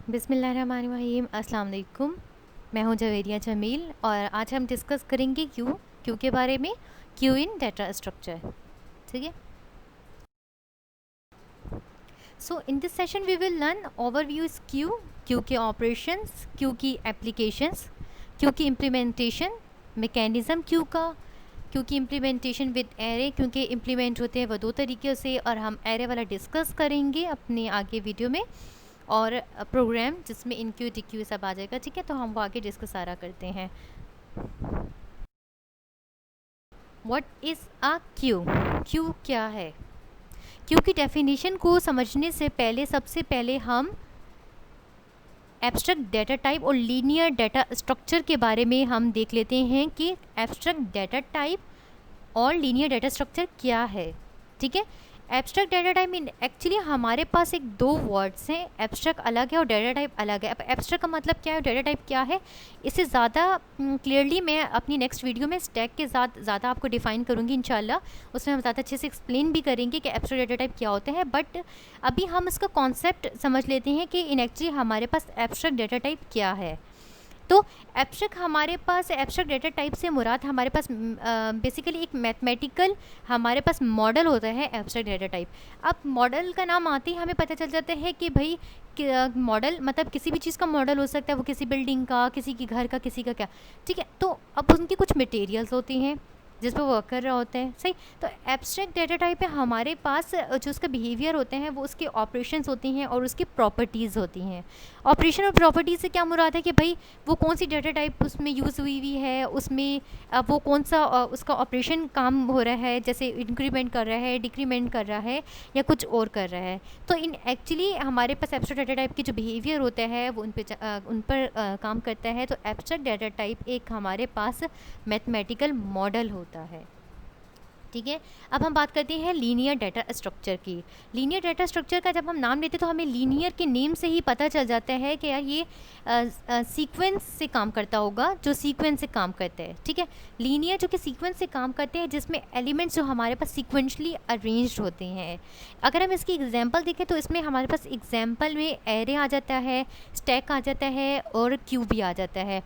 बिस्मिल्लाहिर्रहमानिर्रहीम। अस्सलाम वालेकुम। मैं हूं जवेरिया जमील और आज हम डिस्कस करेंगे क्यू के बारे में, क्यू इन डाटा स्ट्रक्चर। ठीक है। So in this session we will learn overview is queue के ऑपरेशंस, क्यू की एप्लीकेशंस, क्यू की इम्प्लीमेंटेशन, मैकेनिज़्म क्यू की इम्प्लीमेंटेशन विद एरे, क्योंकि इम्प्लीमेंट होते हैं वो दो तरीके से, और हम एरे वाला डिस्कस करेंगे अपने आगे वीडियो में, और प्रोग्राम जिसमें इनक्यू टिक्यू सब आ जाएगा। ठीक है, तो हम वो आगे डिस्कस सारा करते हैं। What is a Q? Q क्या है? क्यू की डेफिनेशन को समझने से पहले सबसे पहले हम एब्स्ट्रैक्ट डाटा टाइप और लीनियर डाटा स्ट्रक्चर के बारे में हम देख लेते हैं कि एब्स्ट्रैक्ट डाटा टाइप और लीनियर डाटा स्ट्रक्चर क्या है। ठीक है। Abstract data type mean actually हमारे पास एक दो वर्ड्स हैं, एब्स्ट्रैक्ट अलग है और डाटा टाइप अलग है। अब एब्स्ट्रैक्ट का मतलब क्या है, डाटा टाइप क्या है, इससे ज़्यादा क्लियरली मैं अपनी नेक्स्ट वीडियो में स्टैक के साथ ज़्यादा आपको डिफाइन करूँगी इंशाल्लाह। उसमें हम ज़्यादा अच्छे से एक्सप्लेन भी करेंगे कि एब्स्ट्रैक्ट डाटा टाइप क्या होता है। बट अभी हम इसका कॉन्सेप्ट समझ लेते हैं कि इन एक्चुअली हमारे पास एब्स्ट्रैक्ट डाटा टाइप क्या है। तो एब्स्ट्रैक्ट हमारे पास एब्स्ट्रैक्ट डाटा टाइप से मुराद हमारे पास बेसिकली एक मैथमेटिकल हमारे पास मॉडल होता है एब्स्ट्रैक्ट डाटा टाइप। अब मॉडल का नाम आते ही हमें पता चल जाता है कि भाई मॉडल मतलब किसी भी चीज़ का मॉडल हो सकता है, वो किसी बिल्डिंग का, किसी की घर का, किसी का क्या। ठीक है। तो अब उनकी कुछ मटेरियल्स होती हैं जिस पर वर्क कर रहा होता है। सही। तो एब्स्ट्रैक्ट डाटा टाइप है हमारे पास जो उसका बिहेवियर होते हैं वो उसके ऑपरेशंस होती हैं और उसकी प्रॉपर्टीज़ होती हैं। ऑपरेशन और प्रॉपर्टीज़ से क्या मुराद है कि भाई वो कौन सी डाटा टाइप उसमें यूज़ हुई है, उसमें वो कौन सा उसका ऑपरेशन काम हो रहा है, जैसे इंक्रीमेंट कर रहा है, डिक्रीमेंट कर रहा है, या कुछ और कर रहा है। तो इन एक्चुअली हमारे पास एब्स्ट्रैक्ट डाटा टाइप की जो बिहेवियर होता है वो उन पर काम करता है। तो एब्स्ट्रैक्ट डाटा टाइप एक हमारे पास मैथमेटिकल मॉडल होता है। ठीक है। अब हम बात करते हैं लीनियर डाटा स्ट्रक्चर की। लीनियर डाटा स्ट्रक्चर का जब हम नाम लेते हैं तो हमें लीनियर के नेम से ही पता चल जाता है कि यार ये सीक्वेंस से काम करता होगा, जो सीक्वेंस से काम करते हैं। ठीक है। लीनियर जो कि सीक्वेंस से काम करते हैं, जिसमें एलिमेंट्स जो हमारे पास सीक्वेंशली अरेंज्ड होते हैं। अगर हम इसकी एग्जांपल देखें तो इसमें हमारे पास एग्जांपल में एरे आ जाता है, स्टैक आ जाता है और क्यू भी आ जाता है।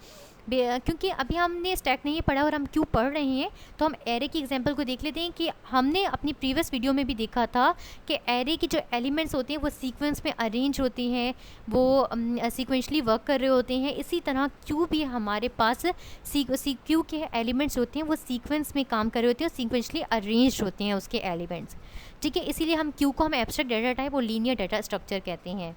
क्योंकि अभी हमने स्टैक नहीं पढ़ा और हम क्यों पढ़ रहे हैं, तो हम एरे की एग्जांपल को देख लेते हैं कि हमने अपनी प्रीवियस वीडियो में भी देखा था कि एरे की जो एलिमेंट्स होते हैं वो सीक्वेंस में अरेंज होती हैं, वो सीक्वेंशली वर्क कर रहे होते हैं। इसी तरह क्यू भी हमारे पास क्यू के एलिमेंट्स होते हैं वो सीक्वेंस में काम कर रहे होते हैं और सीक्वेंशली अरेंज होते हैं उसके एलिमेंट्स। ठीक है। इसीलिए हम क्यू को हम एब्स्ट्रैक्ट डाटा टाइप और लीनियर डाटा स्ट्रक्चर कहते हैं।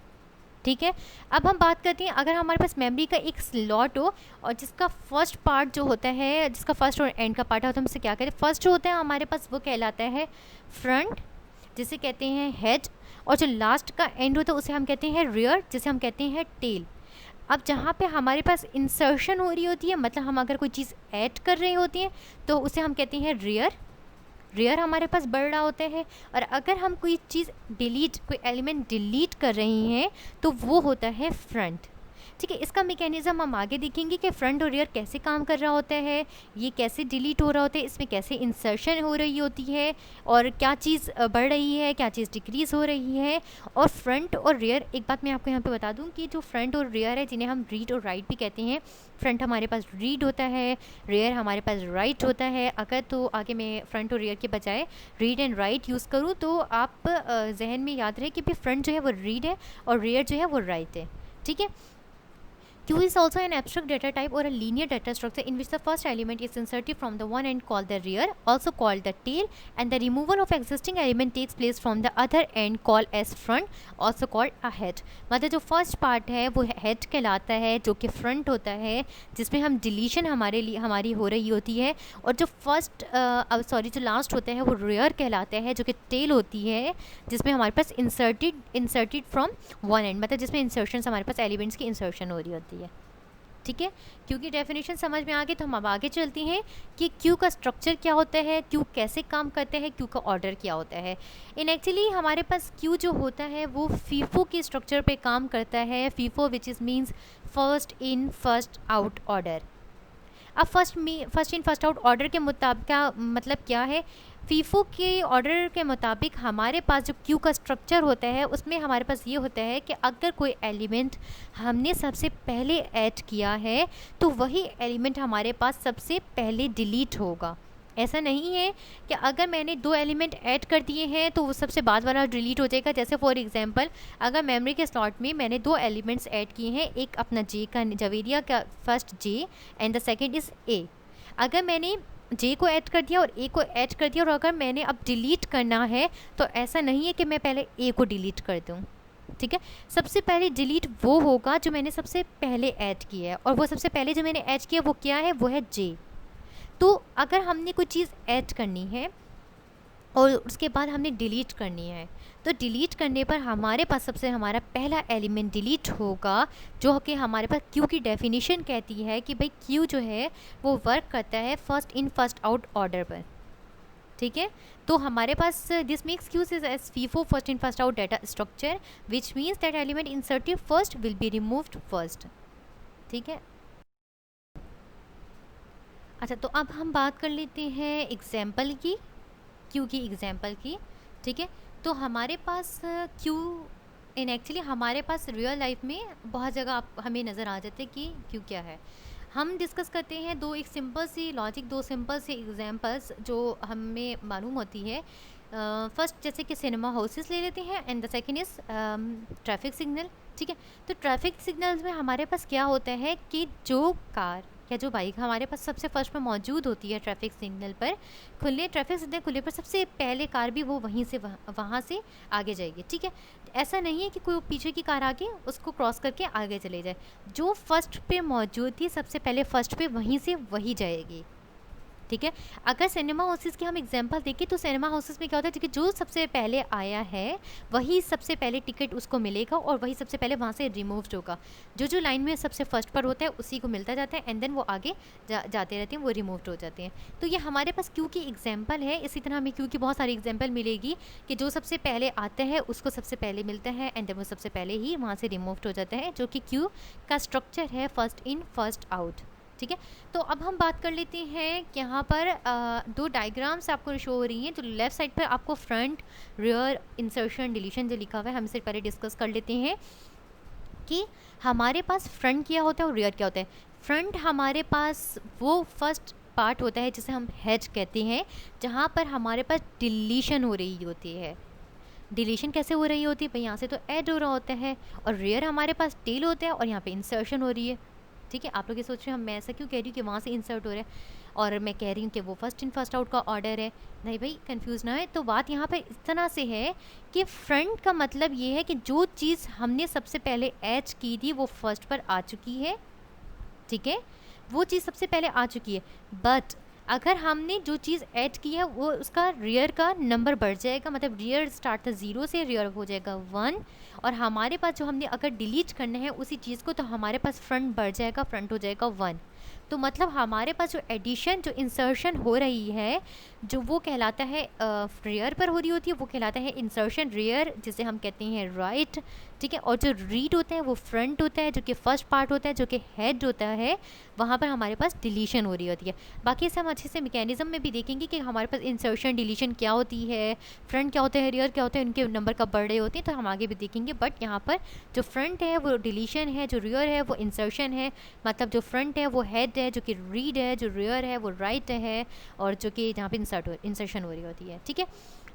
ठीक है। अब हम बात करते हैं, अगर हमारे पास मेमोरी का एक स्लॉट हो और जिसका फर्स्ट पार्ट जो होता है, जिसका फर्स्ट और एंड का पार्ट है, तो हम उसे क्या कहते हैं, फर्स्ट जो होता है हमारे पास वो कहलाता है फ्रंट, जिसे कहते हैं हेड, और जो लास्ट का एंड होता है उसे हम कहते हैं रियर, जिसे हम कहते हैं टेल। अब जहाँ पे हमारे पास इंसर्शन हो रही होती है, मतलब हम अगर कोई चीज़ ऐड कर रहे होती हैं तो उसे हम कहते हैं रियर हमारे पास बढ़ रहा होता है। और अगर हम कोई चीज़ कोई एलिमेंट डिलीट कर रही हैं तो वो होता है फ्रंट। ठीक है। इसका मैकेनिज़्म हम आगे देखेंगे कि फ्रंट और रियर कैसे काम कर रहा होता है, ये कैसे डिलीट हो रहा होता है, इसमें कैसे इंसर्शन हो रही होती है, और क्या चीज़ बढ़ रही है, क्या चीज़ डिक्रीज़ हो रही है। और फ्रंट और रियर, एक बात मैं आपको यहाँ पे बता दूँ कि जो फ्रंट और रियर है, जिन्हें हम रीड और राइट भी कहते हैं, फ्रंट हमारे पास रीड होता है, रियर हमारे पास राइट होता है। अगर तो आगे मैं फ्रंट और रियर के बजाय रीड एंड राइट यूज़ करूँ तो आप जहन में याद रहे कि भाई फ्रंट जो है वो रीड है और रियर जो है वो राइट है। ठीक है। Q is also an abstract data type or a linear data structure in which the first element is inserted from the one end called the rear, also called the tail, and the removal of existing element takes place from the other end called as front, also called a head. मतलब जो first part है वो head कहलाता है, जो कि front होता है, जिसमें हम डिलीशन हमारी हो रही होती है। और जो जो लास्ट होता है वो रियर कहलाता है, जो कि टेल होती है, जिसमें हमारे पास इंसर्टेड फ्रॉम वन एंड, मतलब जिसमें इंसर्शन हमारे पास एलिमेंट्स की इंसर्शन हो रही होती है। ठीक है। क्यू की डेफिनेशन समझ में आ गई, तो हम अब आगे चलते हैं कि क्यू का स्ट्रक्चर क्या होता है, क्यू कैसे काम करता है, क्यू का ऑर्डर क्या होता है। इन एक्चुअली हमारे पास क्यू जो होता है वो फीफो के स्ट्रक्चर पे काम करता है। FIFO which is means first in first out order. अब first in first out order के मुताबिक क्या मतलब क्या है, फीफो के ऑर्डर के मुताबिक हमारे पास जो क्यू का स्ट्रक्चर होता है उसमें हमारे पास ये होता है कि अगर कोई एलिमेंट हमने सबसे पहले ऐड किया है तो वही एलिमेंट हमारे पास सबसे पहले डिलीट होगा। ऐसा नहीं है कि अगर मैंने 2 एलिमेंट ऐड कर दिए हैं तो वो सबसे बाद वाला डिलीट हो जाएगा। जैसे फॉर एग्जांपल अगर मेमोरी के स्लॉट में मैंने 2 एलिमेंट्स ऐड किए हैं, एक अपना जे का जवेरिया का first J and the second is a. अगर मैंने जे को ऐड कर दिया और ए को ऐड कर दिया और अगर मैंने अब डिलीट करना है तो ऐसा नहीं है कि मैं पहले ए को डिलीट कर दूँ, ठीक है। सबसे पहले डिलीट वो होगा जो मैंने सबसे पहले ऐड किया है, और वो सबसे पहले जो मैंने ऐड किया वो क्या है, वो है जे। तो अगर हमने कोई चीज़ ऐड करनी है और उसके बाद हमने डिलीट करनी है तो डिलीट करने पर हमारे पास सबसे हमारा पहला एलिमेंट डिलीट होगा, जो कि हमारे पास क्यू की डेफिनेशन कहती है कि भाई क्यू जो है वो वर्क करता है first in first out order पर, ठीक है। तो हमारे पास this makes queues is as FIFO first in first out data structure which means that element inserted first will be removed first, ठीक है। अच्छा, तो अब हम बात कर लेते हैं एग्जाम्पल की, क्यू की एग्जाम्पल की, ठीक है। तो हमारे पास क्यू इन एक्चुअली हमारे पास रियल लाइफ में बहुत जगह आप हमें नज़र आ जाते हैं कि क्यू क्या है। हम डिस्कस करते हैं दो एक सिंपल सी लॉजिक, दो सिंपल सी एग्जांपल्स जो हमें मालूम होती है। फर्स्ट जैसे कि सिनेमा हाउसेस ले लेते हैं and the second is traffic signal, ठीक है। तो ट्रैफिक सिग्नल्स में हमारे पास क्या होता है कि जो कार या जो बाइक हमारे पास सबसे फर्स्ट में मौजूद होती है ट्रैफिक सिग्नल पर, ट्रैफिक सिग्नल खुलने पर सबसे पहले कार भी वो वहीं से वहाँ से आगे जाएगी, ठीक है। ऐसा नहीं है कि कोई पीछे की कार आगे उसको क्रॉस करके आगे चले जाए, जो फर्स्ट पे मौजूद थी सबसे पहले फर्स्ट पे वहीं से वही जाएगी, ठीक है। अगर सिनेमा हाउसेस की हम एग्जांपल देखें तो सिनेमा हाउसेस में क्या होता है कि जो सबसे पहले आया है वही सबसे पहले टिकट उसको मिलेगा और वही सबसे पहले वहाँ से रिमूव्ड होगा। जो लाइन में सबसे फर्स्ट पर होता है उसी को मिलता जाता है एंड देन वो आगे जाते रहते हैं, वो रिमूव्ड हो जाते हैं। तो ये हमारे पास क्यू की एग्जाम्पल है। इसी तरह हमें क्यू की बहुत सारी एग्जाम्पल मिलेगी कि जो सबसे पहले आता है उसको सबसे पहले मिलता है एंड देन वो सबसे पहले ही वहाँ से रिमूव्ड हो जाता है, जो कि क्यू का स्ट्रक्चर है फर्स्ट इन फर्स्ट आउट, ठीक है। तो अब हम बात कर लेते हैं कि यहाँ पर दो डायग्राम्स आपको शो हो रही हैं। तो लेफ़्ट साइड पर आपको फ्रंट, रियर, इंसर्शन, डिलीशन जो लिखा हुआ है, हम इससे पहले डिस्कस कर लेते हैं कि हमारे पास फ्रंट क्या होता है और रियर क्या होता है। फ्रंट हमारे पास वो फर्स्ट पार्ट होता है जिसे हम हेड कहते हैं, जहाँ पर हमारे पास डिलीशन हो रही होती है। डिलीशन कैसे हो रही होती है भाई, यहाँ से तो ऐड हो रहा होता है, और रियर हमारे पास टेल होता है और यहाँ पे इंसर्शन हो रही है, ठीक है। आप लोग ये सोच रहे हैं मैं ऐसा क्यों कह रही हूँ कि वहाँ से इंसर्ट हो रहा है और मैं कह रही हूँ कि वो फर्स्ट इन फर्स्ट आउट का ऑर्डर है। नहीं भाई, कंफ्यूज ना है। तो बात यहाँ पर इस तरह से है कि फ्रंट का मतलब ये है कि जो चीज़ हमने सबसे पहले ऐड की थी वो फर्स्ट पर आ चुकी है, ठीक है, वो चीज़ सबसे पहले आ चुकी है। बट अगर हमने जो चीज़ ऐड की है वो उसका रियर का नंबर बढ़ जाएगा, मतलब रियर स्टार्ट था 0 से, रियर हो जाएगा 1, और हमारे पास जो हमने अगर डिलीट करना है उसी चीज़ को तो हमारे पास फ्रंट बढ़ जाएगा, फ्रंट हो जाएगा 1। तो मतलब हमारे पास जो एडिशन, जो इंसर्शन हो रही है, जो वो कहलाता है रियर पर हो रही होती है, वो कहलाता है इंसर्शन रियर, जिसे हम कहते हैं राइट, ठीक है। और जो रीड होता है वो फ्रंट होता है, जो कि फर्स्ट पार्ट होता है, जो कि हेड होता है, वहाँ पर हमारे पास डिलीशन हो रही होती है। बाकी इसे हम अच्छे से मैकेनिज्म में भी देखेंगे कि हमारे पास इंसर्शन डिलीशन क्या होती है, फ्रंट क्या होता है, रियर क्या होता है, उनके नंबर कब बढ़ रहे होते हैं, तो हम आगे भी देखेंगे। बट यहाँ पर जो फ्रंट है वो डिलीशन है, जो रियर है वो इंसर्शन है। मतलब जो फ्रंट है वो हेड है, जो कि रीड है, जो रियर है वो राइट है, और जो कि जहाँ पे इंसर्शन हो रही होती है, ठीक है।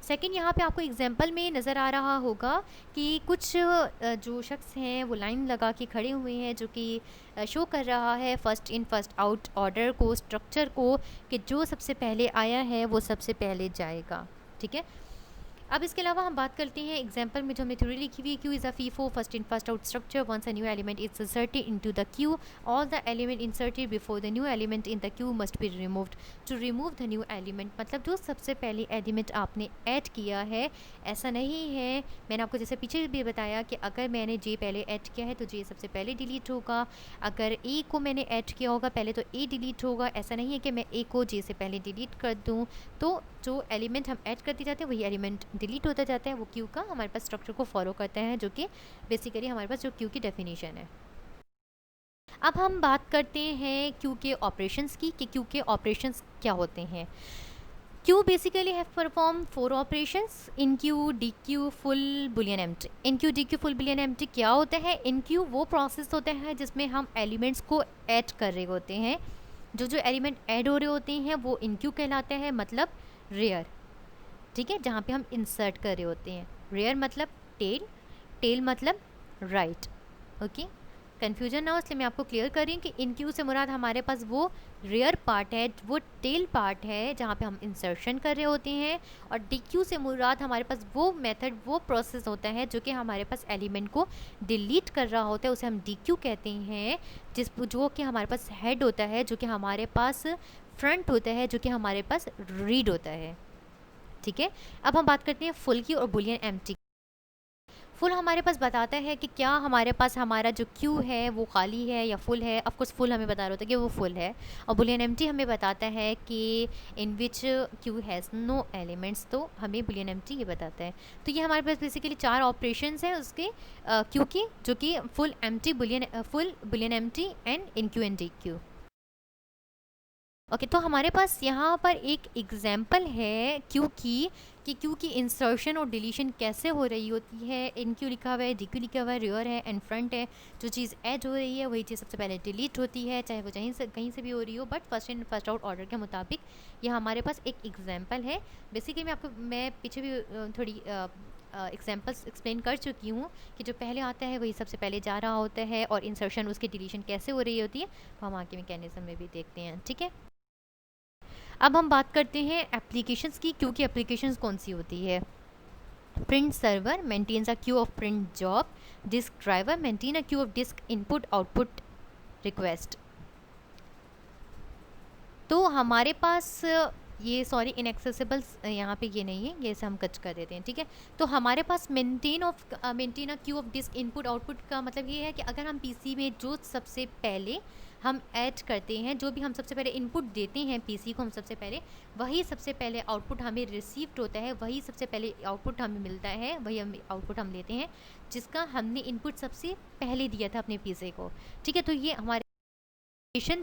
सेकंड, यहाँ पे आपको एग्जांपल में नज़र आ रहा होगा कि कुछ जो शख्स हैं वो लाइन लगा के खड़े हुए हैं, जो कि शो कर रहा है first in first out order को, स्ट्रक्चर को, कि जो सबसे पहले आया है वो सबसे पहले जाएगा, ठीक है। अब इसके अलावा हम बात करते हैं एग्जाम्पल में जो हमने थ्योरी लिखी हुई है, queue is a FIFO first in first out structure. Once a new element is inserted into the queue, all the element inserted before the new element in the queue must be removed to remove the new element. मतलब जो सबसे पहले element आपने add किया है, ऐसा नहीं है, मैंने आपको जैसे पीछे भी बताया कि अगर मैंने जे पहले ऐड किया है तो जे सबसे पहले डिलीट होगा, अगर ए को मैंने ऐड किया होगा पहले तो ए डिलीट होगा। ऐसा नहीं है कि मैं ए को जे से पहले डिलीट कर दूँ, तो जो एलिमेंट हम ऐड करते जाते हैं वही एलिमेंट डिलीट होता जाता है। वो क्यू का हमारे पास स्ट्रक्चर को फॉलो करता है, जो कि बेसिकली हमारे पास जो क्यू की डेफिनेशन है। अब हम बात करते हैं क्यू के ऑपरेशंस की, कि क्यू के ऑपरेशंस क्या होते हैं। Q basically have performed 4 operations: in Q, DQ, full boolean empty. in Q, DQ, full boolean empty क्या होता है? in Q वो प्रोसेस होता है जिसमें हम एलिमेंट्स को ऐड कर रहे होते हैं। जो जो एलिमेंट ऐड हो रहे होते हैं वो in Q कहलाते हैं, मतलब रेयर, ठीक है, जहाँ पे हम इंसर्ट कर रहे होते हैं। रेयर मतलब टेल, टेल मतलब राइट। ओके, कन्फ्यूजन ना हो इसलिए मैं आपको क्लियर कर रही हूँ कि इन क्यू से मुराद हमारे पास वो रेयर पार्ट है, वो टेल पार्ट है जहाँ पे हम इंसर्शन कर रहे होते हैं, और डी क्यू से मुराद हमारे पास वो मेथड, वो प्रोसेस होता है जो कि हमारे पास एलिमेंट को डिलीट कर रहा होता है, उसे हम डी क्यू कहते हैं। जो कि हमारे पास हेड होता है, जो कि हमारे पास फ्रंट होता है, जो कि हमारे पास रीड होता है। ठीक है, अब हम बात करते हैं फुल की और बुलियन एम्प्टी। फुल हमारे पास बताता है कि क्या हमारे पास हमारा जो क्यू है वो खाली है या फुल है। ऑफ कोर्स फुल हमें बता रहा होता है कि वो फुल है, और बुलियन एम्प्टी हमें बताता है कि इन विच क्यू हैज़ नो एलिमेंट्स, तो हमें बुलियन एम्प्टी ये बताता है। तो ये हमारे पास बेसिकली 4 ऑपरेशंस हैं उसके क्यू की, जो कि full empty, Boolean empty and in Q and D Q. Okay, तो हमारे पास यहाँ पर एक एग्जाम्पल है क्यू की, कि क्यू की इंसर्शन और डिलीशन कैसे हो रही होती है। इन क्यू लिखा हुआ है, डी क्यू लिखा हुआ है, रियर है एंड फ्रंट है। जो चीज़ ऐड हो रही है वही चीज़ सबसे पहले डिलीट होती है, चाहे वो कहीं से भी हो रही हो, but first in first out order के मुताबिक। यह हमारे पास एक एग्जाम्पल है। बेसिकली मैं पीछे भी थोड़ी एग्जाम्पल्स एक्सप्लेन कर चुकी हूँ कि जो पहले आता है वही सबसे पहले जा रहा होता है, और इंसर्शन उसकी डिलीशन कैसे हो रही होती है वो हम आगे मैकेनिज्म में भी देखते हैं। ठीक है, अब हम बात करते हैं एप्लीकेशंस की। क्यू की एप्लीकेशंस कौन सी होती है? Print server maintains a queue of print job, disk driver maintain a queue of disk input output request. तो हमारे पास ये सॉरी इनएक्सेसिबल यहाँ पे ये नहीं है, ये से हम कच कर देते हैं। ठीक है, तो हमारे पास maintain a queue of disk input output का मतलब ये है कि अगर हम पीसी में जो सबसे पहले हम ऐड करते हैं, जो भी हम सबसे पहले इनपुट देते हैं पीसी को, हम सबसे पहले वही सबसे पहले आउटपुट हमें रिसीव्ड होता है, वही सबसे पहले आउटपुट हमें मिलता है, वही हम आउटपुट हम लेते हैं जिसका हमने इनपुट सबसे पहले दिया था अपने पीसी को। ठीक है, तो ये हमारे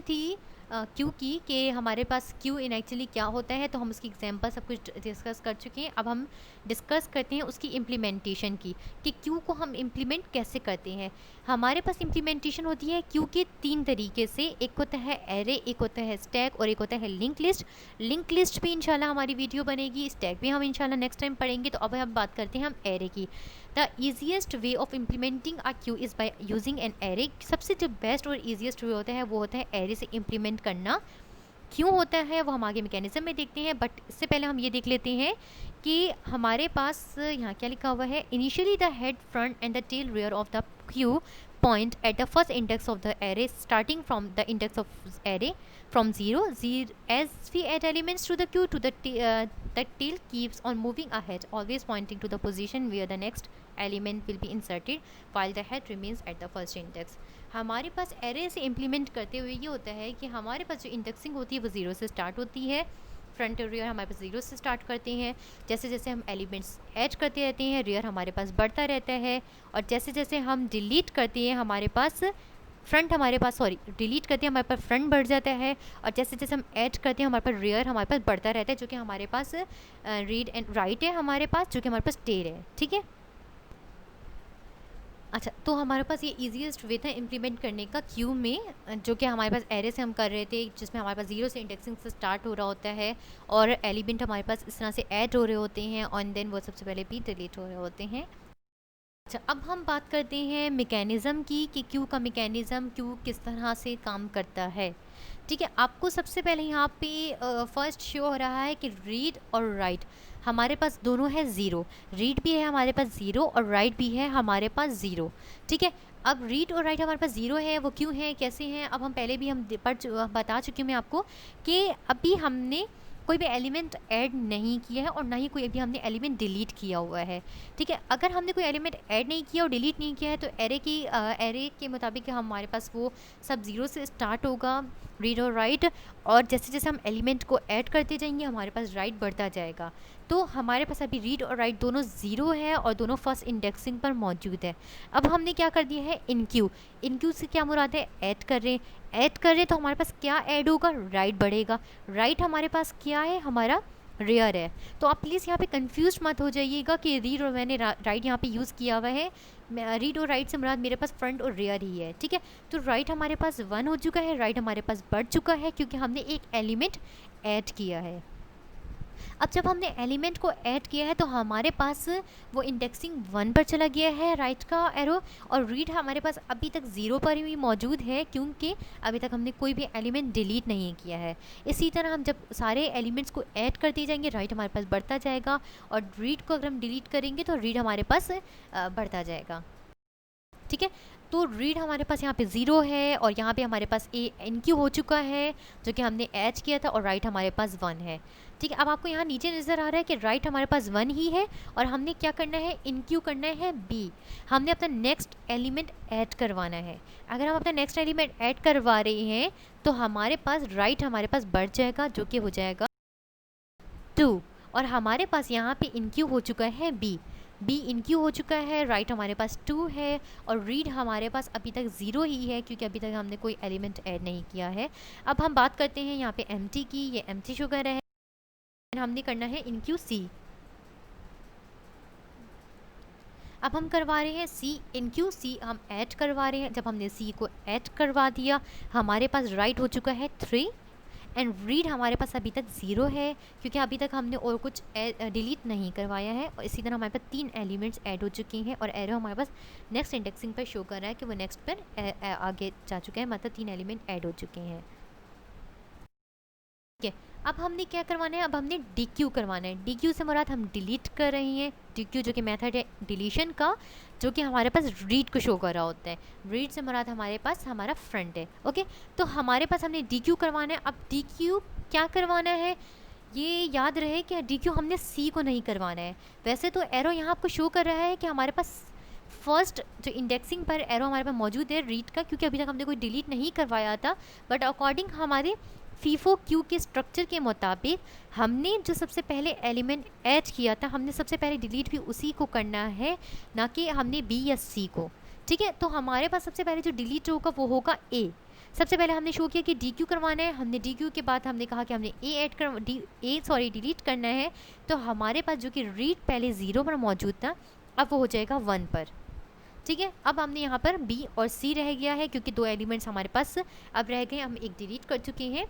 थी क्यू की कि हमारे पास क्यू इन एक्चुअली क्या होता है, तो हम उसकी एग्जांपल सब कुछ डिस्कस कर चुके हैं। अब हम डिस्कस करते हैं उसकी इम्प्लीमेंटेशन की, कि क्यू को हम इम्प्लीमेंट कैसे करते हैं। हमारे पास इम्प्लीमेंटेशन होती है क्यू के 3 तरीके से। एक होता है एरे, एक होता है स्टैक, और एक होता है लिंक लिस्ट। लिंक लिस्ट भी इंशाल्लाह हमारी वीडियो बनेगी, स्टैक भी हम इंशाल्लाह नेक्स्ट टाइम पढ़ेंगे। तो अब हम बात करते हैं हम एरे की। The easiest way of implementing a Q is by using an array. सबसे जो बेस्ट और ईजिएस्ट वे होता है वो होता है एरे से इम्प्लीमेंट करना। क्यों होता है वो हम आगे मैकेनिज्म में देखते हैं, बट इससे पहले हम ये देख लेते हैं कि हमारे पास यहाँ क्या लिखा हुआ है। Initially the head, front end the tail rear of the queue point at the first index of the array, starting from the index of array from 0. As we add elements to the queue, the tail keeps on moving ahead, always pointing to the position where the next element will be inserted, while the head remains at the first index. हमारे पास array से implement करते हुए ये होता है कि हमारे पास जो इंडेक्सिंग होती है वो 0 से स्टार्ट होती है। फ्रंट और रियर हमारे पास 0 से स्टार्ट करते हैं। जैसे जैसे हम एलिमेंट्स ऐड करते रहते हैं रियर हमारे पास बढ़ता रहता है, और जैसे जैसे हम डिलीट करते हैं हमारे पास डिलीट करते हैं हमारे पास फ्रंट बढ़ जाता है, और जैसे जैसे हम ऐड करते हैं हमारे पास रियर हमारे पास बढ़ता रहता है, जो कि हमारे पास रीड एंड राइट है हमारे पास, जो कि हमारे पास टेल है। ठीक है, अच्छा, तो हमारे पास ये ईजीएस्ट वे था इम्प्लीमेंट करने का क्यू में, जो कि हमारे पास एरे से हम कर रहे थे, जिसमें हमारे पास 0 से इंडेक्सिंग से स्टार्ट हो रहा होता है, और एलिमेंट हमारे पास इस तरह से ऐड हो रहे होते हैं, और देन वो सबसे पहले भी डिलीट हो रहे होते हैं। अच्छा, अब हम बात करते हैं मैकेनिज़्म की, कि क्यू का मैकेनिज़्म, क्यू किस तरह से काम करता है। ठीक है, आपको सबसे पहले यहाँ पे फर्स्ट शो हो रहा है कि रीड और राइट हमारे पास दोनों है 0। रीड भी है हमारे पास 0 और राइट भी है हमारे पास 0। ठीक है, अब रीड और राइट हमारे पास 0 है, वो क्यों है, कैसे हैं, अब हम पहले भी हम बता चुकी हूँ मैं आपको कि अभी हमने कोई भी एलिमेंट ऐड नहीं किया है और ना ही कोई अभी हमने एलिमेंट डिलीट किया हुआ है। ठीक है, अगर हमने कोई एलिमेंट ऐड नहीं किया और डिलीट नहीं किया है तो एरे के मुताबिक हमारे पास वो सब 0 से स्टार्ट होगा, रीड और राइट, और जैसे जैसे हम एलिमेंट को ऐड करते जाएंगे हमारे पास राइट बढ़ता जाएगा। तो हमारे पास अभी रीड और राइट दोनों 0 है और दोनों फर्स्ट इंडेक्सिंग पर मौजूद है। अब हमने क्या कर दिया है, इन क्यू से क्या मुराद है, ऐड कर रहे हैं तो हमारे पास क्या ऐड होगा, राइट बढ़ेगा। राइट हमारे पास क्या है, हमारा रेयर है। तो आप प्लीज़ यहाँ पे कंफ्यूज मत हो जाइएगा कि रीड और मैंने राइट यहाँ पे यूज़ किया हुआ है। रीड और राइट से मुराद मेरे पास फ्रंट और रेयर ही है, ठीक है। तो राइट हमारे पास 1 हो चुका है, राइट हमारे पास बढ़ चुका है क्योंकि हमने एक एलिमेंट ऐड किया है। अब जब हमने एलिमेंट को ऐड किया है तो हमारे पास वो इंडेक्सिंग 1 पर चला गया है राइट का एरो, और रीड हमारे पास अभी तक 0 पर ही मौजूद है क्योंकि अभी तक हमने कोई भी एलिमेंट डिलीट नहीं किया है। इसी तरह हम जब सारे एलिमेंट्स को ऐड करते जाएंगे राइट हमारे पास बढ़ता जाएगा, और रीड को अगर हम डिलीट करेंगे तो रीड हमारे पास बढ़ता जाएगा, ठीक है। तो रीड हमारे पास यहाँ पे 0 है, और यहाँ पे हमारे पास ए एन क्यू हो चुका है जो कि हमने ऐड किया था, और राइट हमारे पास 1 है, ठीक है। अब आपको यहाँ नीचे नज़र आ रहा है कि राइट हमारे पास 1 ही है, और हमने क्या करना है, इन क्यू करना है बी। हमने अपना नेक्स्ट एलिमेंट ऐड करवाना है। अगर हम अपना नेक्स्ट एलिमेंट ऐड करवा रहे हैं तो हमारे पास राइट हमारे पास बढ़ जाएगा जो कि हो जाएगा 2, और हमारे पास यहाँ पे इन क्यू हो चुका है बी इन क्यू हो चुका है, राइट हमारे पास 2 है, और रीड हमारे पास अभी तक 0 ही है क्योंकि अभी तक हमने कोई एलिमेंट ऐड नहीं किया है। अब हम बात करते हैं यहाँ पे एम्प्टी की। ये एम्प्टी शो कर रहा है, हमने करना है इन क्यू सी। अब हम करवा रहे हैं सी इन क्यू सी, हम ऐड करवा रहे हैं। जब हमने सी को ऐड करवा दिया हमारे पास राइट हो चुका है 3, एंड रीड हमारे पास अभी तक 0 है क्योंकि अभी तक हमने और कुछ डिलीट नहीं करवाया है। और इसी तरह हमारे पास 3 एलिमेंट्स ऐड हो चुके हैं, और एरो हमारे पास नेक्स्ट इंडेक्सिंग पर शो कर रहा है कि वो नेक्स्ट पर आगे जा चुके हैं, मतलब 3 एलिमेंट ऐड हो चुके हैं, ठीक है। अब हमने क्या करवाना है, अब हमने डी क्यू करवाना है। डी क्यू से मुराद हम डिलीट कर रहे हैं। डी क्यू जो कि मेथड है डिलीशन का, जो कि हमारे पास रीड को शो कर रहा होता है। रीड से मुराद हमारे पास हमारा फ्रंट है, ओके। तो हमारे पास हमने डी क्यू करवाना है। अब डी क्यू क्या करवाना है, ये याद रहे कि डी क्यू हमने सी को नहीं करवाना है। वैसे तो एरो यहाँ आपको शो कर रहा है कि हमारे पास फर्स्ट जो इंडेक्सिंग पर एरो हमारे पास मौजूद है रीड का, क्योंकि अभी तक हमने कोई डिलीट नहीं करवाया था। बट अकॉर्डिंग हमारे फीफो क्यू के स्ट्रक्चर के मुताबिक हमने जो सबसे पहले एलिमेंट ऐड किया था हमने सबसे पहले डिलीट भी उसी को करना है, ना कि हमने बी या सी को, ठीक है। तो हमारे पास सबसे पहले जो डिलीट होगा वो होगा ए। सबसे पहले हमने शो किया कि डी क्यू करवाना है, हमने डी क्यू के बाद हमने कहा कि हमने ए ऐड कर डिलीट करना है। तो हमारे पास जो कि रीड पहले 0 पर मौजूद था अब वो हो जाएगा 1 पर, ठीक है। अब हमने यहाँ पर बी और सी रह गया है क्योंकि 2 एलिमेंट्स हमारे पास अब रह गए, हम एक डिलीट कर चुके हैं।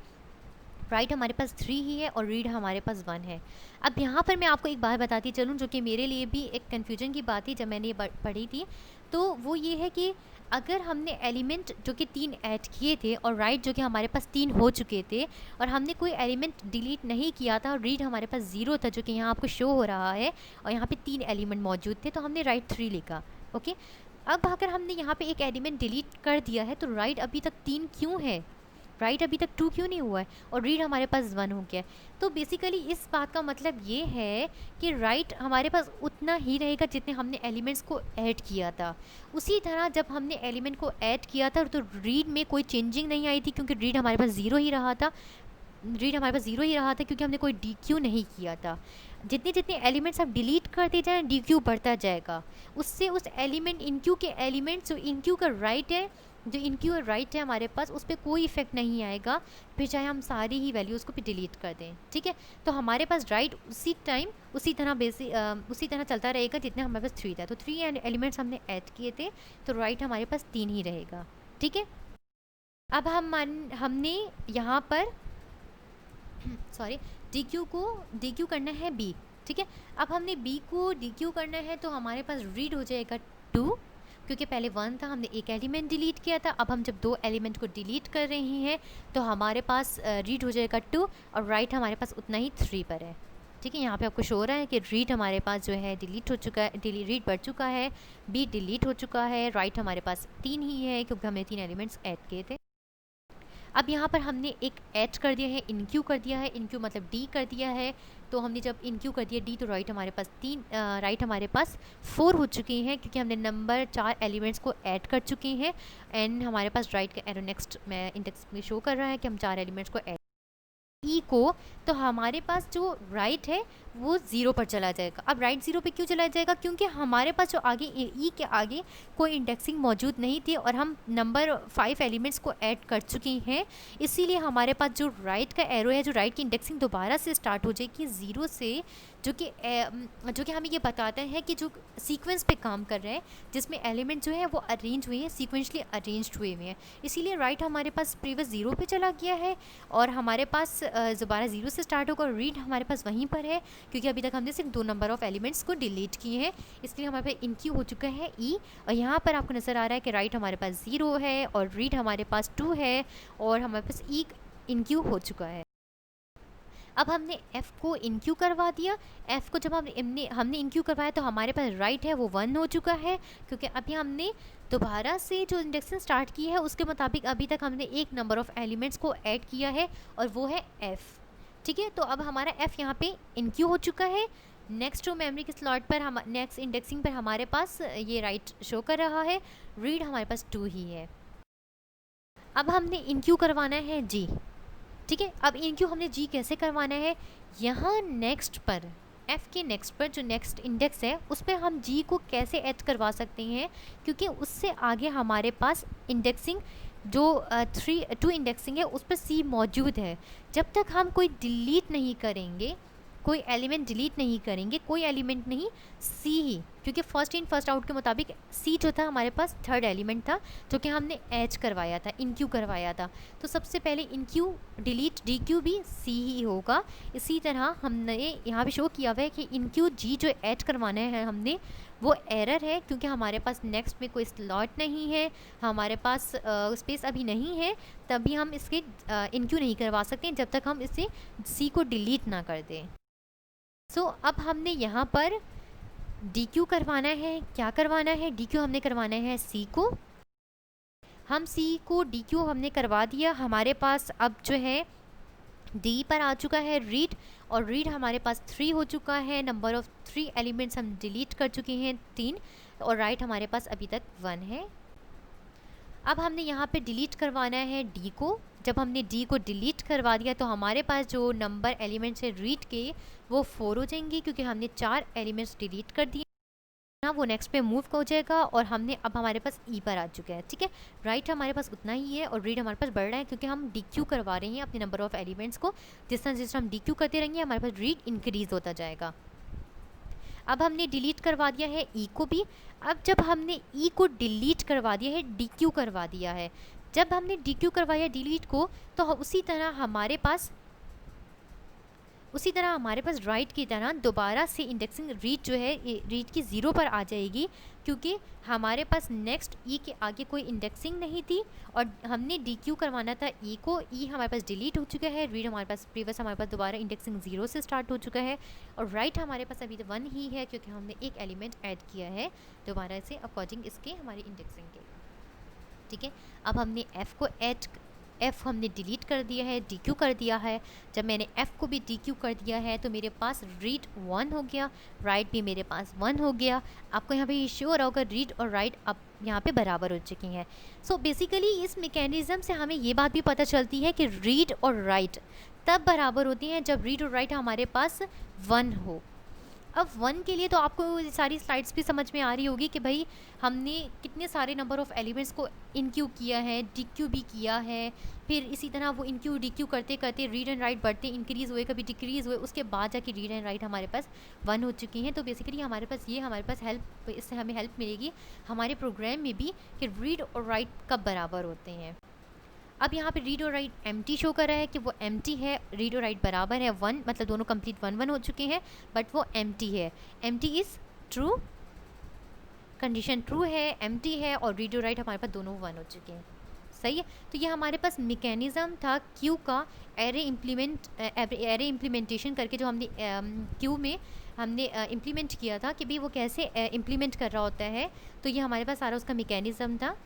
राइट हमारे पास 3 ही है और रीड हमारे पास 1 है। अब यहाँ पर मैं आपको एक बात बताती चलूँ जो कि मेरे लिए भी एक कन्फ्यूजन की बात थी जब मैंने ये पढ़ी थी। तो वो ये है कि अगर हमने एलिमेंट जो कि 3 ऐड किए थे और राइट जो कि हमारे पास 3 हो चुके थे, और हमने कोई एलिमेंट डिलीट नहीं किया था और रीड हमारे पास 0 था जो कि यहाँ आपको शो हो रहा है, और यहाँ पे 3 एलिमेंट मौजूद थे, तो हमने राइट 3 लिखा, ओके। अब अगर हमने यहाँ पे एक एलिमेंट डिलीट कर दिया है तो राइट अभी तक 3 क्यों है, राइट अभी तक 2 क्यों नहीं हुआ है, और रीड हमारे पास 1 हो गया है। तो बेसिकली इस बात का मतलब ये है कि राइट हमारे पास उतना ही रहेगा जितने हमने एलिमेंट्स को ऐड किया था। उसी तरह जब हमने एलिमेंट को ऐड किया था तो रीड में कोई चेंजिंग नहीं आई थी क्योंकि रीड हमारे पास 0 ही रहा था। क्योंकि हमने कोई डी क्यू नहीं किया था। जितने जितने एलिमेंट्स आप डिलीट करते जाएँ डी क्यू बढ़ता जाएगा, उससे उस एलिमेंट इन क्यू के एलिमेंट्स जो इन क्यू का राइट है, जो इन क्यू राइट है हमारे पास, उस पर कोई इफेक्ट नहीं आएगा, फिर चाहे हम सारी ही वैल्यूज़ को भी डिलीट कर दें, ठीक है। तो हमारे पास राइट उसी टाइम उसी तरह चलता रहेगा जितने हमारे पास 3 था। तो 3 एलिमेंट्स हमने ऐड किए थे तो राइट हमारे पास 3 ही रहेगा, ठीक है। अब हमने यहाँ पर डी क्यू करना है बी, ठीक है। अब हमने बी को डी क्यू करना है तो हमारे पास रीड हो जाएगा 2, क्योंकि पहले 1 था, हमने एक एलिमेंट डिलीट किया था। अब हम जब 2 एलिमेंट को डिलीट कर रहे हैं तो हमारे पास रीड हो जाएगा 2, और राइट हमारे पास उतना ही 3 पर है, ठीक है। यहाँ पे आपको शो हो रहा है कि रीड हमारे पास जो है डिलीट हो चुका है, रीड बढ़ चुका है, बी डिलीट हो चुका है, राइट हमारे पास 3 ही है क्योंकि हमने 3 एलिमेंट्स ऐड किए थे। अब यहाँ पर हमने एक ऐड कर दिया है, इन क्यू कर दिया है, इन क्यू मतलब डी कर दिया है। तो हमने जब इन क्यू कर दिया डी तो राइट हमारे पास 4 हो चुके हैं क्योंकि हमने नंबर 4 एलिमेंट्स को ऐड कर चुके हैं। एंड हमारे पास राइट का एरो नेक्स्ट में इंडेक्स में शो कर रहा है कि हम 4 एलिमेंट्स को ऐड। ई को, तो हमारे पास जो राइट है वो 0 पर चला जाएगा। अब राइट 0 पे क्यों चला जाएगा? क्योंकि हमारे पास जो आगे ई के आगे कोई इंडेक्सिंग मौजूद नहीं थी और हम नंबर 5 एलिमेंट्स को ऐड कर चुके हैं, इसीलिए हमारे पास जो राइट का एरो है, जो राइट की इंडेक्सिंग दोबारा से स्टार्ट हो जाएगी 0 से, जो कि हमें ये बताते हैं कि जो सीक्वेंस पे काम कर रहे हैं, जिसमें एलिमेंट जो है वो अरेंज हुए हैं, सीक्वेंशली अरेंज्ड हुए हुए हैं। इसीलिए राइट हमारे पास प्रीवियस 0 पे चला गया है और हमारे पास दोबारा 0 से स्टार्ट होगा। और रीड हमारे पास वहीं पर है क्योंकि अभी तक हमने सिर्फ 2 नंबर ऑफ एलिमेंट्स को डिलीट किए हैं, इसलिए हमारे पास इनक्यू हो चुका है ई। और यहाँ पर आपको नज़र आ रहा है कि राइट हमारे पास 0 है और रीड हमारे पास 2 है और हमारे पास ई इनक्यू हो चुका है। अब हमने f को इनक्यू करवा दिया। f को जब हमने इनक्यू करवाया तो हमारे पास राइट है वो 1 हो चुका है, क्योंकि अभी हमने दोबारा से जो इंडेक्सिंग स्टार्ट की है उसके मुताबिक अभी तक हमने एक नंबर ऑफ़ एलिमेंट्स को ऐड किया है और वो है f। ठीक है, तो अब हमारा f यहाँ पे इनक्यू हो चुका है। नेक्स्ट टू मेमोरी के स्लॉट पर हम नेक्स्ट इंडेक्सिंग पर हमारे पास ये राइट शो कर रहा है, रीड हमारे पास 2 ही है। अब हमने इनक्यू करवाना है g। ठीक है, अब इनक्यू हमने जी कैसे करवाना है? यहाँ नेक्स्ट पर f के नेक्स्ट पर जो नेक्स्ट इंडेक्स है उस पर हम g को कैसे ऐड करवा सकते हैं, क्योंकि उससे आगे हमारे पास इंडेक्सिंग जो 2 इंडेक्सिंग है उस पर c मौजूद है। जब तक हम कोई डिलीट नहीं करेंगे, कोई एलिमेंट डिलीट नहीं करेंगे, कोई एलिमेंट नहीं, सी ही, क्योंकि फर्स्ट इन फर्स्ट आउट के मुताबिक सी जो था हमारे पास थर्ड एलिमेंट था जो कि हमने एच करवाया था, इनक्यू करवाया था। तो सबसे पहले इनक्यू डिलीट डी क्यू भी सी ही होगा। इसी तरह हमने यहाँ पे शो किया हुआ है कि इनक्यू जी जो ऐड करवाना है हमने वो एरर है, क्योंकि हमारे पास नेक्स्ट में कोई स्लॉट नहीं है, हमारे पास स्पेस अभी नहीं है, तभी हम इसके इनक्यू नहीं करवा सकते जब तक हम इसे सी को डिलीट ना कर दें। सो अब हमने यहाँ पर डी क्यू करवाना है। क्या करवाना है? डी क्यू हमने करवाना है सी को। हम सी को डी क्यू हमने करवा दिया। हमारे पास अब जो है डी पर आ चुका है रीड, और रीड हमारे पास 3 हो चुका है। नंबर ऑफ़ 3 एलिमेंट्स हम डिलीट कर चुके हैं 3, और राइट हमारे पास अभी तक 1 है। अब हमने यहाँ पे डिलीट करवाना है डी को। जब हमने डी को डिलीट करवा दिया तो हमारे पास जो नंबर एलिमेंट्स है रीड के वो 4 हो जाएंगे, क्योंकि हमने 4 एलिमेंट्स डिलीट कर दिए ना, वो नेक्स्ट पे मूव हो जाएगा और हमने अब हमारे पास ई पर आ चुका है। ठीक है, राइट हमारे पास उतना ही है और रीड हमारे पास बढ़ रहा है, क्योंकि हम डी क्यू करवा रहे हैं अपने नंबर ऑफ़ एलिमेंट्स को। जिस तरह हम डी क्यू करते रहेंगे हमारे पास रीड इंक्रीज़ होता जाएगा। अब हमने डिलीट करवा दिया है ई को भी। अब जब हमने ई को डिलीट करवा दिया है, डी क्यू करवा दिया है, जब हमने डी क्यू करवाया डिलीट को, तो उसी तरह हमारे पास राइट की तरह दोबारा से इंडेक्सिंग रीड जो है रीड की 0 पर आ जाएगी, क्योंकि हमारे पास नेक्स्ट ई के आगे कोई इंडेक्सिंग नहीं थी और हमने डी क्यू करवाना था ई को। ई हमारे पास डिलीट हो चुका है, रीड हमारे पास प्रीवियस हमारे पास दोबारा इंडेक्सिंग 0 से स्टार्ट हो चुका है, और राइट हमारे पास अभी 1 ही है, क्योंकि हमने एक एलिमेंट ऐड किया है दोबारा से अकॉर्डिंग इसके हमारी इंडेक्सिंग के। ठीक है, अब हमने एफ़ हमने डिलीट कर दिया है, डी क्यू कर दिया है। जब मैंने एफ़ को भी डी क्यू कर दिया है तो मेरे पास रीड 1 हो गया, राइट भी मेरे पास 1 हो गया। आपको यहाँ पे ये श्योर होगा रीड और राइट अब यहाँ पे बराबर हो चुकी हैं। सो बेसिकली इस मैकेनिज़्म से हमें ये बात भी पता चलती है कि रीड और राइट तब बराबर होती हैं जब रीड और राइट हमारे पास 1 हो। अब 1 के लिए तो आपको सारी स्लाइड्स भी समझ में आ रही होगी कि भाई हमने कितने सारे नंबर ऑफ़ एलिमेंट्स को इनक्यू किया है, डिक्यू भी किया है, फिर इसी तरह वो इनक्यू डिक्यू करते करते रीड एंड राइट बढ़ते इंक्रीज़ हुए, कभी डिक्रीज़ हुए, उसके बाद जाके रीड एंड राइट हमारे पास 1 हो चुकी हैं। तो बेसिकली हमारे पास हेल्प, इससे हमें हेल्प मिलेगी हमारे प्रोग्राम में भी कि रीड और राइट कब बराबर होते हैं। अब यहाँ पे रीड और राइट एम्प्टी शो कर रहा है कि वो एम्प्टी है, रीड और राइट बराबर है 1, मतलब दोनों कंप्लीट 1 हो चुके हैं, बट वो एम्प्टी है। Empty is true, condition true है, एम्प्टी है, और रीड और राइट हमारे पास दोनों 1 हो चुके हैं। सही है, तो ये हमारे पास मैकेनिज़्म था क्यू का एरे इम्प्लीमेंटेशन करके, जो हमने क्यू में हमने इम्प्लीमेंट किया था कि भाई वो कैसे इम्प्लीमेंट कर रहा होता है। तो ये हमारे पास सारा उसका मैकेनिज़्म था,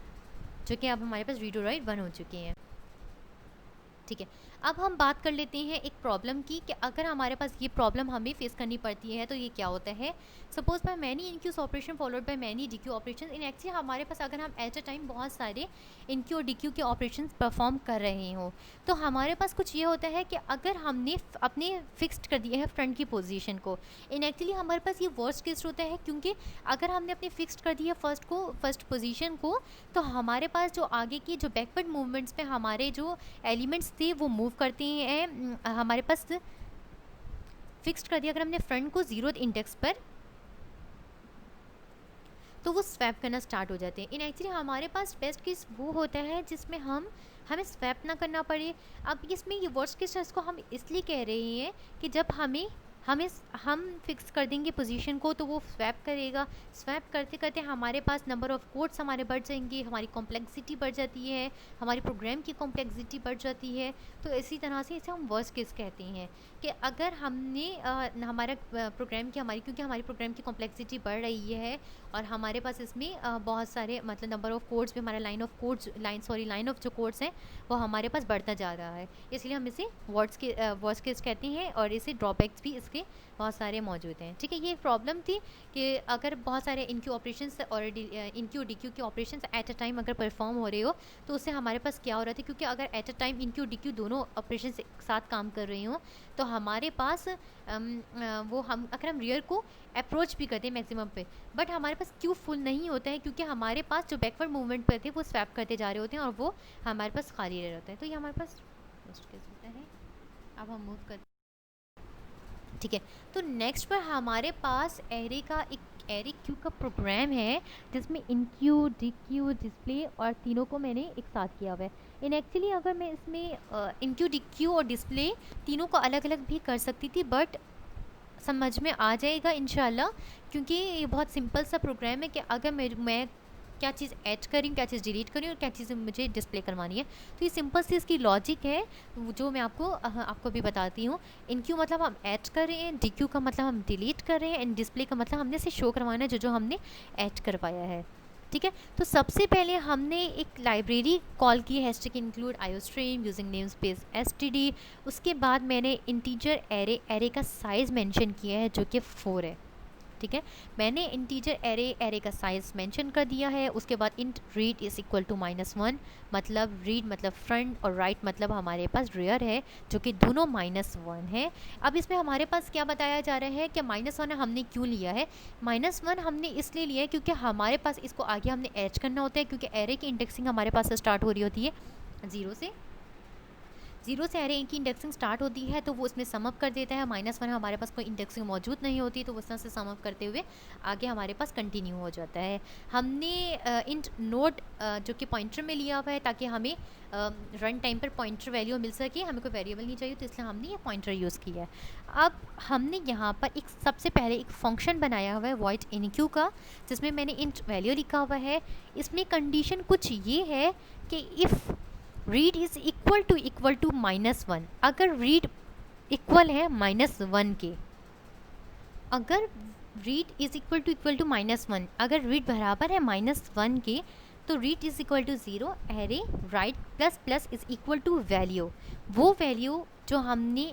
जो कि अब हमारे पास रीड और राइट 1 हो चुके हैं। ठीक है। अब हम बात कर लेते हैं एक प्रॉब्लम की कि अगर हमारे पास ये प्रॉब्लम हमें फेस करनी पड़ती है तो ये क्या होता है। Suppose by many enqueues operation followed by many dequeue operation, in actually हमारे पास अगर हम एट अ टाइम बहुत सारे इनक्यू और डीक्यू के ऑपरेशन परफॉर्म कर रहे हों तो हमारे पास कुछ ये होता है कि अगर हमने अपने फिक्स्ड कर दिया है फ्रंट की पोजीशन को, इन एक्चुअली हमारे पास ये वर्स्ट केस होता है, क्योंकि अगर हमने अपने फिक्स्ड कर दिया फर्स्ट पोजीशन को, तो हमारे पास जो आगे की जो बैकवर्ड मूवमेंट्स पे हमारे जो एलिमेंट्स थे वो मूव करते हैं। हमारे पास फिक्स्ड कर दिया अगर हमने फ्रंट को 0th इंडेक्स पर, तो वो स्वैप करना स्टार्ट हो जाते हैं। इन एक्चुअली हमारे पास बेस्ट केस वो होता है जिसमें हमें स्वैप ना करना पड़े। अब इसमें ये वर्स्ट केस इसको हम इसलिए कह रहे हैं कि जब हम फिक्स कर देंगे पोजीशन को तो वो स्वैप करेगा। स्वैप करते करते हमारे पास नंबर ऑफ़ कोड्स हमारे बढ़ जाएंगे, हमारी कॉम्प्लेक्सिटी बढ़ जाती है, हमारी प्रोग्राम की कॉम्प्लेक्सिटी बढ़ जाती है। तो इसी तरह से इसे हम वर्स्ट केस कहते हैं कि अगर हमने हमारा प्रोग्राम की क्योंकि हमारी प्रोग्राम की कॉम्प्लेक्सिटी बढ़ रही है और हमारे पास इसमें बहुत सारे मतलब नंबर ऑफ़ कोड्स भी, हमारा लाइन ऑफ जो कोड्स हैं वो हमारे पास बढ़ता जा रहा है, इसलिए हम इसे वर्स्ट केस कहते हैं और इसे ड्रॉबैक्स भी इसके बहुत सारे मौजूद हैं। ठीक है, ये एक प्रॉब्लम थी कि अगर बहुत सारे इनक्यू ऑपरेशंस और इनक्यू डीक्यू के ऑपरेशंस एट अ टाइम अगर परफॉर्म हो रहे हो तो उससे हमारे पास क्या हो रहा था, क्योंकि अगर एट अ टाइम इनक्यू डीक्यू दोनों ऑपरेशंस एक साथ काम कर रही हों तो हमारे पास अगर हम रियर को अप्रोच भी करते हैं मैक्सिमम पे, बट हमारे पास क्यू फुल नहीं होता है क्योंकि हमारे पास जो बैकवर्ड मूवमेंट पर थे वो स्वैप करते जा रहे होते हैं और वो हमारे पास खाली रह होता है। तो ये हमारे पास फर्स्ट केस होता है। अब हम मूव करते, ठीक है। तो नेक्स्ट पर हमारे पास एरे क्यू का प्रोग्राम है जिसमें इनक्यू डीक्यू डिस्प्ले और तीनों को मैंने एक साथ किया हुआ है। इन एक्चुअली अगर मैं इसमें इनक्यू डीक्यू और डिस्प्ले तीनों को अलग अलग भी कर सकती थी, बट समझ में आ जाएगा इंशाल्लाह, क्योंकि ये बहुत सिंपल सा प्रोग्राम है कि अगर मैं क्या चीज़ ऐड करी, क्या चीज़ डिलीट करी और क्या चीज़ मुझे डिस्प्ले करवानी है। तो ये सिंपल सी इसकी लॉजिक है जो मैं आपको भी बताती हूँ। इनक्यू मतलब हम ऐड कर रहे हैं, डीक्यू का मतलब हम डिलीट कर रहे हैं, एंड डिस्प्ले का मतलब हमने इसे शो करवाना है जो हमने ऐड करवाया है। ठीक है, तो सबसे पहले हमने एक लाइब्रेरी कॉल की है stack include iostream using namespace STD. उसके बाद मैंने इंटीजर एरे का साइज़ मेंशन किया है जो कि 4 है। ठीक है, मैंने इंटीजर एरे का साइज़ मेंशन कर दिया है। उसके बाद int read is equal to -1, मतलब रीड मतलब फ्रंट और राइट मतलब हमारे पास रियर है जो कि दोनों -1 है। अब इसमें हमारे पास क्या बताया जा रहा है कि -1 हमने क्यों लिया है। -1 हमने इसलिए लिया है क्योंकि हमारे पास इसको आगे हमने ऐड करना होता है, क्योंकि एरे की इंडेक्सिंग हमारे पास स्टार्ट हो रही होती है 0 से एरे की इंडेक्सिंग स्टार्ट होती है तो वो उसमें समअप कर देता है। -1 हमारे पास कोई इंडेक्सिंग मौजूद नहीं होती तो उस तरह से समअप करते हुए आगे हमारे पास कंटिन्यू हो जाता है। हमने इंट नोट जो कि पॉइंटर में लिया हुआ है ताकि हमें रन टाइम पर पॉइंटर वैल्यू मिल सके, हमें कोई वेरिएबल नहीं चाहिए तो इसलिए हमने ये पॉइंटर यूज़ किया है। अब हमने यहाँ पर सबसे पहले एक फंक्शन बनाया हुआ है वॉइड इनक्यू का, जिसमें मैंने इंट वैल्यू लिखा हुआ है। इसमें कंडीशन कुछ ये है कि if read is equal to -1, अगर रीड इक्वल है -1 के, अगर रीड इज़ इक्वल टू -1, अगर रीड बराबर है -1 के तो read is equal to 0, array write plus plus is equal to value. वो वैल्यू जो हमने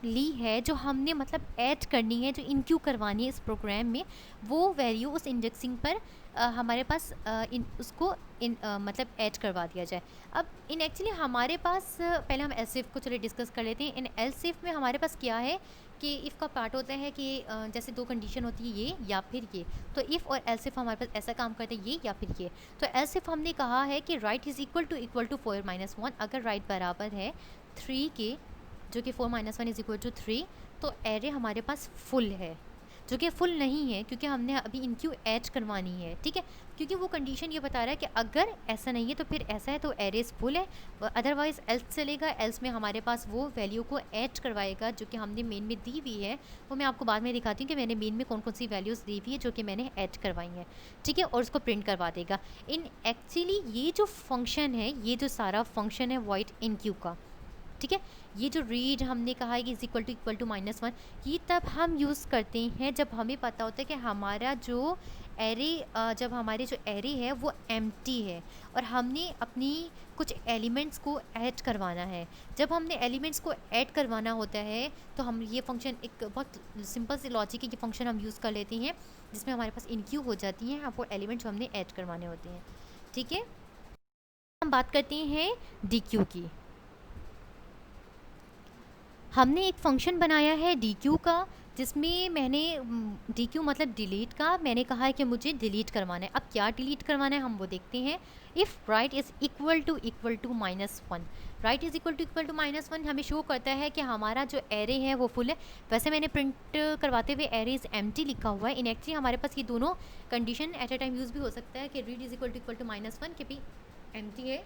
ली है, जो हमने मतलब ऐड करनी है, जो इनक्यू करवानी है इस प्रोग्राम में, वो वैल्यू उस इंडेक्सिंग पर हमारे पास उसको मतलब ऐड करवा दिया जाए। अब इन एक्चुअली हमारे पास पहले हम एलसीफ को चलिए डिस्कस कर लेते हैं। इन एलसीफ में हमारे पास क्या है कि इफ़ का पार्ट होता है कि जैसे 2 कंडीशन होती है, ये या फिर ये। तो इफ़ और एलसीफ हमारे पास ऐसा काम करते हैं, ये या फिर ये। तो एलसीफ हमने कहा है कि राइट इज़ इक्वल टू 4 - 1, अगर राइट बराबर है 3 के जो कि 4 - 1 इज़ इक्वल टू 3, तो एरे हमारे पास फुल है, जो कि फुल नहीं है क्योंकि हमने अभी इनक्यू ऐड करवानी है। ठीक है, क्योंकि वो कंडीशन ये बता रहा है कि अगर ऐसा नहीं है तो फिर ऐसा है तो एरेस फुल है, अदरवाइज़ एल्स चलेगा। एल्स में हमारे पास वो वैल्यू को ऐड करवाएगा जो कि हमने मेन में दी हुई है। वो मैं आपको बाद में दिखाती हूँ कि मैंने मेन में कौन कौन सी वैल्यूज़ दी हुई है जो कि मैंने ऐड करवाई हैं। ठीक है, और उसको प्रिंट करवा देगा। इन एक्चुअली ये जो फंक्शन है, ये जो सारा फंक्शन है वॉइड इनक्यू का, ठीक है, ये जो रीड हमने कहा है कि इज़ इक्वल टू -1, ये तब हम यूज़ करते हैं जब हमें पता होता है कि हमारा जो एरे जब हमारे जो एरे है वो एम्प्टी है और हमने अपनी कुछ एलिमेंट्स को ऐड करवाना है। जब हमने एलिमेंट्स को ऐड करवाना होता है तो हम ये फंक्शन, एक बहुत सिंपल सी लॉजिक है, ये फंक्शन हम यूज़ कर लेते हैं जिसमें हमारे पास इन क्यू हो जाती हैं वो एलिमेंट्स जो हमने ऐड करवाने होते हैं। ठीक है, हम बात करते हैं डी क्यू की। हमने एक फंक्शन बनाया है डी क्यू का, जिसमें मैंने डी क्यू मतलब डिलीट का, मैंने कहा है कि मुझे डिलीट करवाना है। अब क्या डिलीट करवाना है हम वो देखते हैं। If write is equal to -1, write is equal to -1 हमें शो करता है कि हमारा जो एरे है वो फुल है। वैसे मैंने प्रिंट करवाते हुए एरे इज़ एम्प्टी लिखा हुआ है। इन एक्चुअली हमारे पास ये दोनों condition at a time use भी हो सकता है कि रीड इज़ इक्वल टू -1 कि भाई एम्प्टी है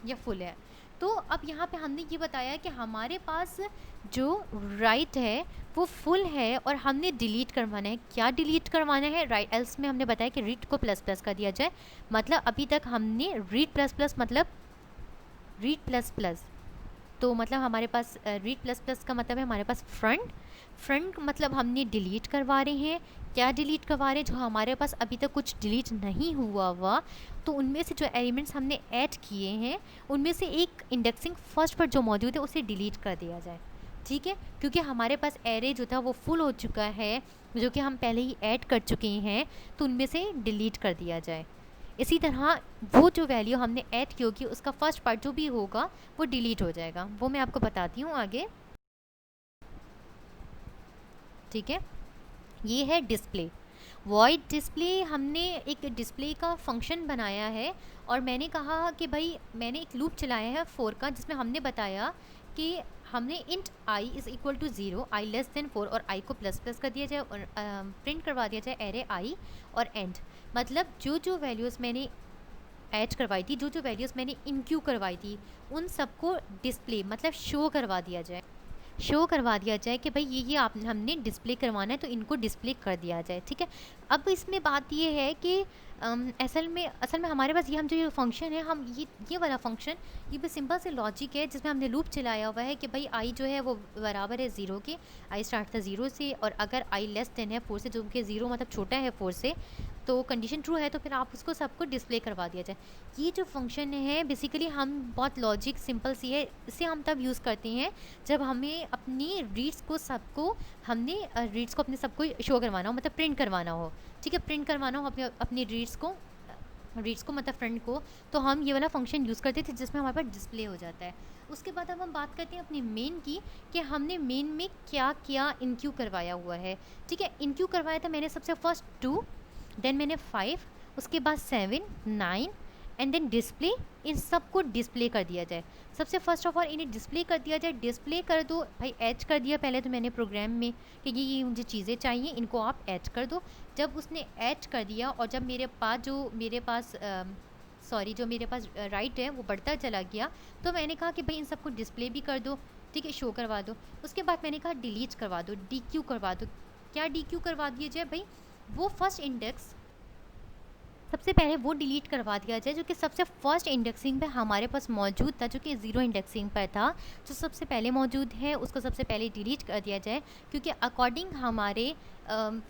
या फुल है। तो अब यहाँ पे हमने ये बताया कि हमारे पास जो राइट है वो फुल है और हमने डिलीट करवाना है। क्या डिलीट करवाना है? राइट एल्स में हमने बताया कि रीड को प्लस प्लस कर दिया जाए। मतलब अभी तक हमने रीड प्लस प्लस मतलब रीड प्लस प्लस, तो मतलब हमारे पास रीड प्लस प्लस का मतलब है हमारे पास फ्रंट मतलब हमने डिलीट करवा रहे हैं। क्या डिलीट करवा रहे हैं? जो हमारे पास अभी तक कुछ डिलीट नहीं हुआ तो उनमें से जो एलिमेंट्स हमने ऐड किए हैं उनमें से एक इंडेक्सिंग फर्स्ट पर जो मौजूद है उसे डिलीट कर दिया जाए। ठीक है, क्योंकि हमारे पास एरे जो था वो फुल हो चुका है, जो कि हम पहले ही ऐड कर चुके हैं, तो उनमें से डिलीट कर दिया जाए। इसी तरह वो जो वैल्यू हमने ऐड की होगी उसका फर्स्ट पार्ट जो भी होगा वो डिलीट हो जाएगा। वो मैं आपको बताती हूँ आगे। ठीक है, ये है डिस्प्ले। वॉइड डिस्प्ले, हमने एक डिस्प्ले का फंक्शन बनाया है और मैंने कहा कि भाई मैंने एक लूप चलाया है 4 का, जिसमें हमने बताया कि हमने int i is equal to 0, i less than 4 और आई को प्लस प्लस कर दिया जाए और प्रिंट करवा दिया जाए एरे आई और एंड। मतलब जो जो वैल्यूज़ मैंने ऐड करवाई थी, जो जो वैल्यूज़ मैंने इनक्यू करवाई थी, उन सबको डिस्प्ले मतलब शो करवा दिया जाए कि भाई ये आप हमने डिस्प्ले करवाना है तो इनको डिस्प्ले कर दिया जाए। ठीक है, अब इसमें बात ये है कि असल में हमारे पास ये हम जो ये फंक्शन है, हम ये वाला फंक्शन ये भी सिंपल से लॉजिक है जिसमें हमने लूप चलाया हुआ है कि भाई आई जो है वो बराबर है 0 के। आई स्टार्ट था 0 से और अगर आई लेस देन है 4 से, जो कि 0 मतलब छोटा है 4 से, तो कंडीशन ट्रू है तो फिर आप उसको सबको डिस्प्ले करवा दिया जाए। ये जो फंक्शन है बेसिकली हम बहुत लॉजिक सिंपल सी है, इसे हम तब यूज़ करते हैं जब हमें अपनी रीड्स को अपने सबको शो करवाना हो, मतलब प्रिंट करवाना हो। ठीक है, प्रिंट करवाना हो अपनी रीड्स को मतलब फ्रंट को, तो हम ये वाला फंक्शन यूज़ करते थे जिसमें हमारे पास डिस्प्ले हो जाता है। उसके बाद अब हम बात करते हैं अपनी मेन की कि हमने मेन में क्या क्या इनक्यू करवाया हुआ है। ठीक है, इनक्यू करवाया था मैंने सबसे फर्स्ट 2, देन मैंने 5, उसके बाद 7, 9 एंड देन डिस्प्ले। इन सबको डिस्प्ले कर दिया जाए। सबसे फर्स्ट ऑफ ऑल इन्हें डिस्प्ले कर दिया जाए। डिस्प्ले कर दो भाई, ऐड कर दिया पहले तो मैंने प्रोग्राम में कि ये मुझे चीज़ें चाहिए, इनको आप ऐड कर दो। जब उसने ऐड कर दिया और जब मेरे पास राइट है वो बढ़ता चला गया, तो मैंने कहा कि भाई इन सबको डिस्प्ले भी कर दो। ठीक है, शो करवा दो। उसके बाद मैंने कहा डिलीट करवा दो, डी क्यू करवा दो। क्या डी क्यू करवा दिया जाए? भाई वो फर्स्ट इंडेक्स सबसे पहले वो डिलीट करवा दिया जाए जो कि सबसे फर्स्ट इंडेक्सिंग पे हमारे पास मौजूद था, जो कि 0 इंडेक्सिंग पर था, जो सबसे पहले मौजूद है उसको सबसे पहले डिलीट कर दिया जाए। क्योंकि अकॉर्डिंग हमारे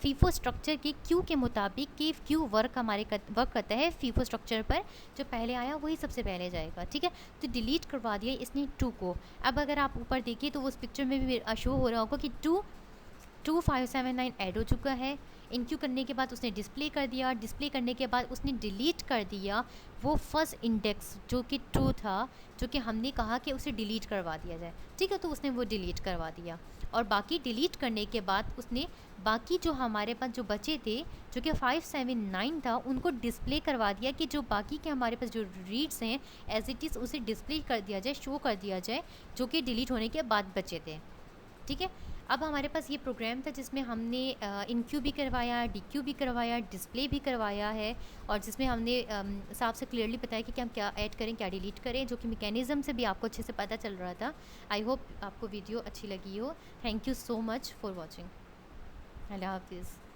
फीफो स्ट्रक्चर के क्यू के मुताबिक कि क्यू वर्क वर्क करता है फीफो स्ट्रक्चर पर, जो पहले आया वही सबसे पहले जाएगा। ठीक है, तो डिलीट करवा दिया इसने 2 को। अब अगर आप ऊपर देखिए तो उस पिक्चर में भी शो हो रहा होगा कि 2579 ऐड हो चुका है। इनक्यू करने के बाद उसने डिस्प्ले कर दिया, डिस्प्ले करने के बाद उसने डिलीट कर दिया वो फर्स्ट इंडेक्स जो कि 2 था, जो कि हमने कहा कि उसे डिलीट करवा दिया जाए। ठीक है, तो उसने वो डिलीट करवा दिया और बाकी डिलीट करने के बाद उसने बाकी जो हमारे पास जो बचे थे, जो कि 579 था, उनको डिस्प्ले करवा दिया कि जो बाकी के हमारे पास जो रीड्स हैं एज इट इज़ उसे डिस्प्ले कर दिया जाए, शो कर दिया जाए, जो कि डिलीट होने के बाद बचे थे। ठीक है, अब हमारे पास ये प्रोग्राम था जिसमें हमने इनक्यू भी करवाया, डीक्यू भी करवाया, डिस्प्ले भी करवाया है और जिसमें हमने साफ से क्लियरली बताया कि हम क्या ऐड करें क्या डिलीट करें, जो कि मैकेनिज़्म से भी आपको अच्छे से पता चल रहा था। आई होप आपको वीडियो अच्छी लगी हो। Thank you so much for watching. अल्लाह हाफिज़।